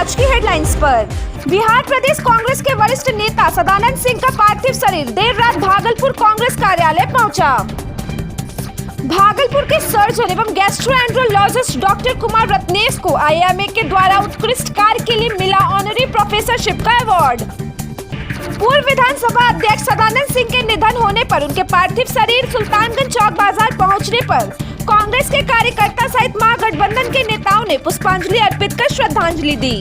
आज की हेडलाइंस पर। बिहार प्रदेश कांग्रेस के वरिष्ठ नेता सदानंद सिंह का पार्थिव शरीर देर रात भागलपुर कांग्रेस कार्यालय पहुंचा। भागलपुर के सर्जन एवं गैस्ट्रोएंट्रोलॉजिस्ट डॉक्टर कुमार रत्नेश को IIMA के द्वारा उत्कृष्ट कार्य के लिए मिला ऑनरी प्रोफेसरशिप का अवार्ड। पूर्व विधानसभा अध्यक्ष सदानंद सिंह के निधन होने पर उनके पार्थिव शरीर सुल्तानगंज चौक बाजार पहुंचने पर कांग्रेस के कार्यकर्ता सहित महागठबंधन के नेताओं ने पुष्पांजलि अर्पित कर श्रद्धांजलि दी।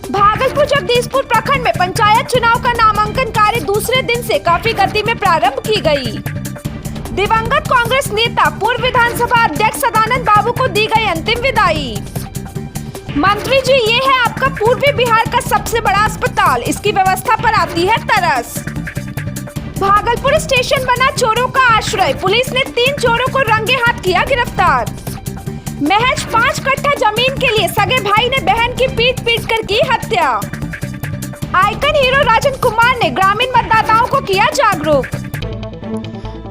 भागलपुर जगदीशपुर प्रखंड में पंचायत चुनाव का नामांकन कार्य दूसरे दिन से काफी गति में प्रारंभ की गई। दिवंगत कांग्रेस नेता पूर्व विधानसभा अध्यक्ष सदानंद बाबू को दी गई अंतिम विदाई। मंत्री जी, ये है आपका पूर्वी बिहार का सबसे बड़ा अस्पताल, इसकी व्यवस्था पर आती है तरस। भागलपुर स्टेशन बना चोरों का आश्रय, पुलिस ने 3 चोरों को रंगे हाथ किया गिरफ्तार। महज 5 कट्ठा जमीन के लिए सगे भाई ने बहन की पीट कर की हत्या। आइकन हीरो राजन कुमार ने ग्रामीण मतदाताओं को किया जागरूक।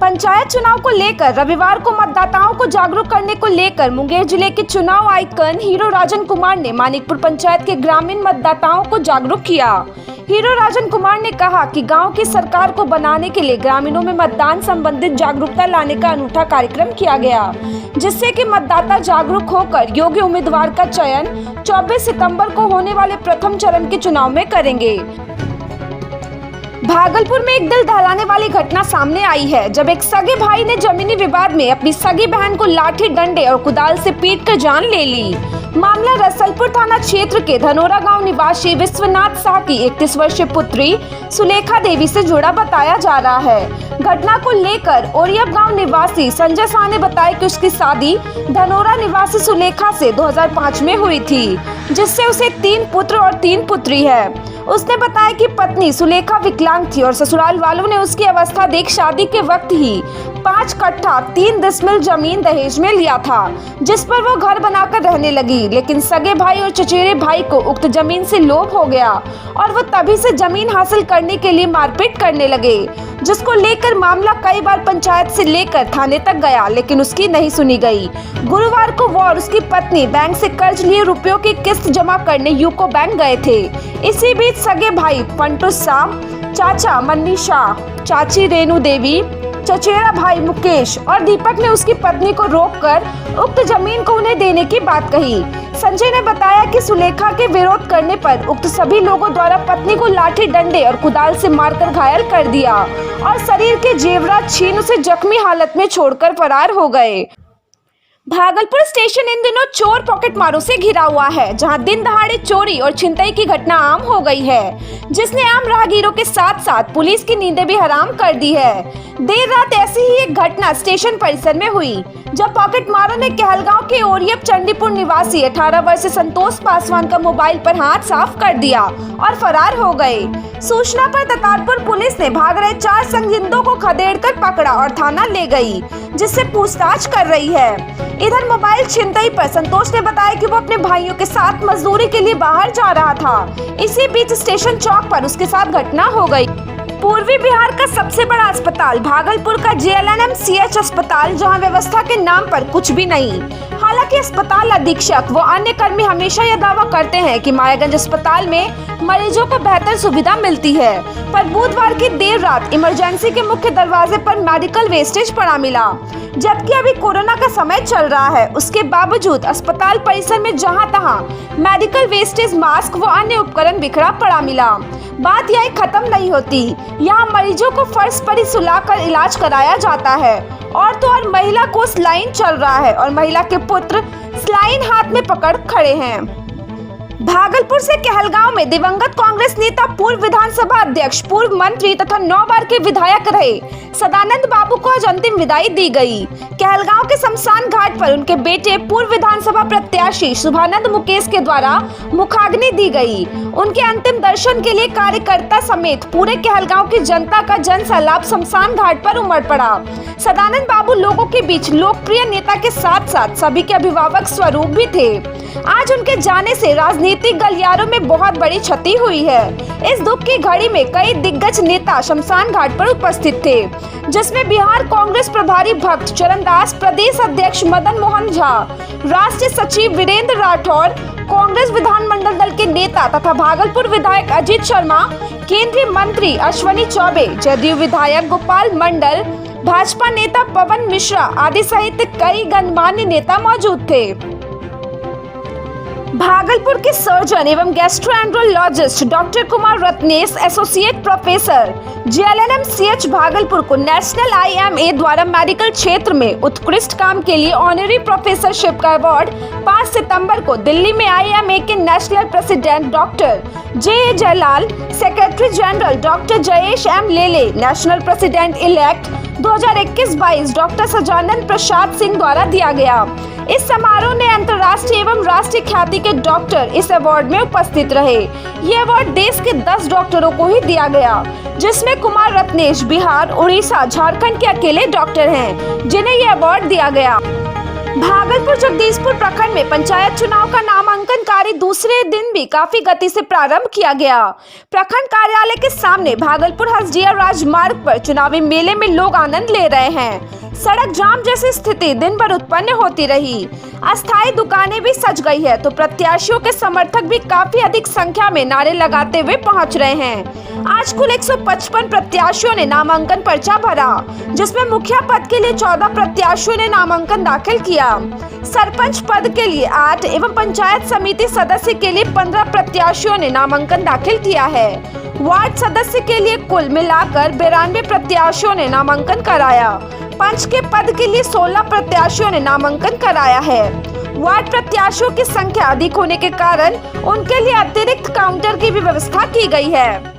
पंचायत चुनाव को लेकर रविवार को मतदाताओं को जागरूक करने को लेकर मुंगेर जिले के चुनाव आइकन हीरो राजन कुमार ने मानिकपुर पंचायत के ग्रामीण मतदाताओं को जागरूक किया। हीरो राजन कुमार ने कहा कि गांव की सरकार को बनाने के लिए ग्रामीणों में मतदान संबंधित जागरूकता लाने का अनूठा कार्यक्रम किया गया, जिससे कि मतदाता जागरूक होकर योग्य उम्मीदवार का चयन 24 सितंबर को होने वाले प्रथम चरण के चुनाव में करेंगे। भागलपुर में एक दिल दहलाने वाली घटना सामने आई है, जब एक सगे भाई ने जमीनी विवाद में अपनी सगी बहन को लाठी डंडे और कुदाल से पीटकर जान ले ली। मामला रसलपुर थाना क्षेत्र के धनोरा गांव निवासी विश्वनाथ शाह की 31 वर्षीय पुत्री सुलेखा देवी से जुड़ा बताया जा रहा है। घटना को लेकर ओरियब गांव निवासी संजय शाह ने बताया कि उसकी शादी धनोरा निवासी सुलेखा से 2005 में हुई थी, जिससे उसे 3 पुत्र और 3 पुत्री है। उसने बताया कि पत्नी सुलेखा विकलांग थी और ससुराल वालों ने उसकी अवस्था देख शादी के वक्त ही 5 कट्ठा 3 डिसमिल जमीन दहेज में लिया था, जिस पर वो घर बनाकर रहने लगी। लेकिन सगे भाई और चचेरे भाई को उक्त जमीन से लोभ हो गया और वो तभी से जमीन हासिल करने के लिए मारपीट करने लगे, जिसको लेकर मामला कई बार पंचायत से लेकर थाने तक गया, लेकिन उसकी नहीं सुनी गई। गुरुवार को वो और उसकी पत्नी बैंक से कर्ज लिए रुपयों की किस्त जमा करने यूको बैंक गए थे। इसी बीच सगे भाई पंटू शाह, चाचा मन्नी शाह, चाची रेणु देवी, चचेरा भाई मुकेश और दीपक ने उसकी पत्नी को रोककर उक्त जमीन को उन्हें देने की बात कही। संजय ने बताया कि सुलेखा के विरोध करने पर उक्त सभी लोगों द्वारा पत्नी को लाठी डंडे और कुदाल से मारकर घायल कर दिया और शरीर के जेवरात छीन उसे जख्मी हालत में छोड़कर फरार हो गए। भागलपुर स्टेशन इन दिनों चोर पॉकेटमारों से घिरा हुआ है, जहां दिन दहाड़े चोरी और छिनतई की घटना आम हो गई है, जिसने आम राहगीरों के साथ साथ पुलिस की नींदें भी हराम कर दी है। देर रात ऐसी ही एक घटना स्टेशन परिसर में हुई, जब पॉकेटमारों ने कहलगांव के ओरियब चंडीपुर निवासी 18 वर्षीय संतोष पासवान का मोबाइल पर हाथ साफ कर दिया और फरार हो गए। सूचना पर ततारपुर पुलिस ने भाग रहे 4 संदिग्धों को खदेड़कर पकड़ा और थाना ले गई, जिससे पूछताछ कर रही है। इधर मोबाइल छिनतई पर संतोष ने बताया कि वो अपने भाइयों के साथ मजदूरी के लिए बाहर जा रहा था। इसी बीच स्टेशन चौक पर उसके साथ घटना हो गई। पूर्वी बिहार का सबसे बड़ा अस्पताल भागलपुर का JLNM-CH अस्पताल, जहां व्यवस्था के नाम पर कुछ भी नहीं। हालांकि अस्पताल अधीक्षक व अन्य कर्मी हमेशा यह दावा करते हैं कि मायागंज अस्पताल में मरीजों को बेहतर सुविधा मिलती है, पर बुधवार की देर रात इमरजेंसी के मुख्य दरवाजे पर मेडिकल वेस्टेज पड़ा मिला। जबकि अभी कोरोना का समय चल रहा है, उसके बावजूद अस्पताल परिसर में जहां तहां मेडिकल वेस्टेज, मास्क व अन्य उपकरण बिखरा पड़ा मिला। बात यही खत्म नहीं होती, यहाँ मरीजों को फर्श पर ही सुलाकर इलाज कराया जाता है, और तो और महिला को स्लाइन चल रहा है और महिला के पुत्र स्लाइन हाथ में पकड़ खड़े हैं। भागलपुर से कहलगांव में दिवंगत कांग्रेस नेता पूर्व विधानसभा अध्यक्ष, पूर्व मंत्री तथा 9 बार के विधायक रहे सदानंद बाबू को आज अंतिम विदाई दी गई। कहलगांव के शमशान घाट पर उनके बेटे पूर्व विधानसभा प्रत्याशी शुभानंद मुकेश के द्वारा मुखाग्नि दी गई। उनके अंतिम दर्शन के लिए कार्यकर्ता समेत पूरे कहलगांव की जनता का जन सैलाब शमशान घाट पर उमड़ पड़ा। सदानंद बाबू लोगों के बीच लोकप्रिय नेता के साथ साथ सभी के अभिभावक स्वरूप भी थे। आज उनके जाने से राजनीतिक गलियारों में बहुत बड़ी क्षति हुई है। इस दुख की घड़ी में कई दिग्गज नेता शमशान घाट पर उपस्थित थे, जिसमें बिहार कांग्रेस प्रभारी भक्त चरणदास, प्रदेश अध्यक्ष मदन मोहन झा, राष्ट्रीय सचिव वीरेंद्र राठौर, कांग्रेस विधानमंडल दल के नेता तथा भागलपुर विधायक अजीत शर्मा, केंद्रीय मंत्री अश्विनी चौबे, जदयू विधायक गोपाल मंडल, भाजपा नेता पवन मिश्रा आदि सहित कई गणमान्य नेता मौजूद थे। भागलपुर के सर्जन एवं gastroenterologist doctor Kumar Ratnesh, associate professor JLNM-CH Bhagalpur को नेशनल IMA द्वारा मेडिकल क्षेत्र में उत्कृष्ट काम के लिए ऑनरी प्रोफेसरशिप का अवार्ड 5 सितंबर को दिल्ली में IMA के national president doctor J.A. Jayalal, secretary general doctor Jayesh M. Lele, national president elect 2021-22 doctor Sajanand Prasad Singh द्वारा दिया गया। इस समारोह में अंतर्राष्ट्रीय एवं राष्ट्रीय ख्याति के डॉक्टर इस अवार्ड में उपस्थित रहे। ये अवार्ड देश के 10 डॉक्टरों को ही दिया गया, जिसमें कुमार रत्नेश बिहार, उड़ीसा, झारखंड के अकेले डॉक्टर हैं जिन्हें ये अवार्ड दिया गया। भागलपुर जगदीशपुर प्रखंड में पंचायत चुनाव का नामांकन कार्य दूसरे दिन भी काफी गति से प्रारंभ किया गया। प्रखंड कार्यालय के सामने भागलपुर हसदिया राजमार्ग पर चुनावी मेले में लोग आनंद ले रहे हैं। सड़क जाम जैसी स्थिति दिन भर उत्पन्न होती रही। अस्थायी दुकानें भी सज गई है तो प्रत्याशियों के समर्थक भी काफी अधिक संख्या में नारे लगाते हुए पहुंच रहे हैं। आज कुल 155 प्रत्याशियों ने नामांकन पर्चा भरा, जिसमें मुखिया पद के लिए 14 प्रत्याशियों ने नामांकन दाखिल किया। सरपंच पद के लिए 8 एवं पंचायत समिति सदस्य के लिए 15 प्रत्याशियों ने नामांकन दाखिल किया है। वार्ड सदस्य के लिए कुल मिलाकर 92 प्रत्याशियों ने नामांकन कराया। पंच के पद के लिए 16 प्रत्याशियों ने नामांकन कराया है। वार्ड प्रत्याशियों की संख्या अधिक होने के कारण उनके लिए अतिरिक्त काउंटर की भी व्यवस्था की गई है।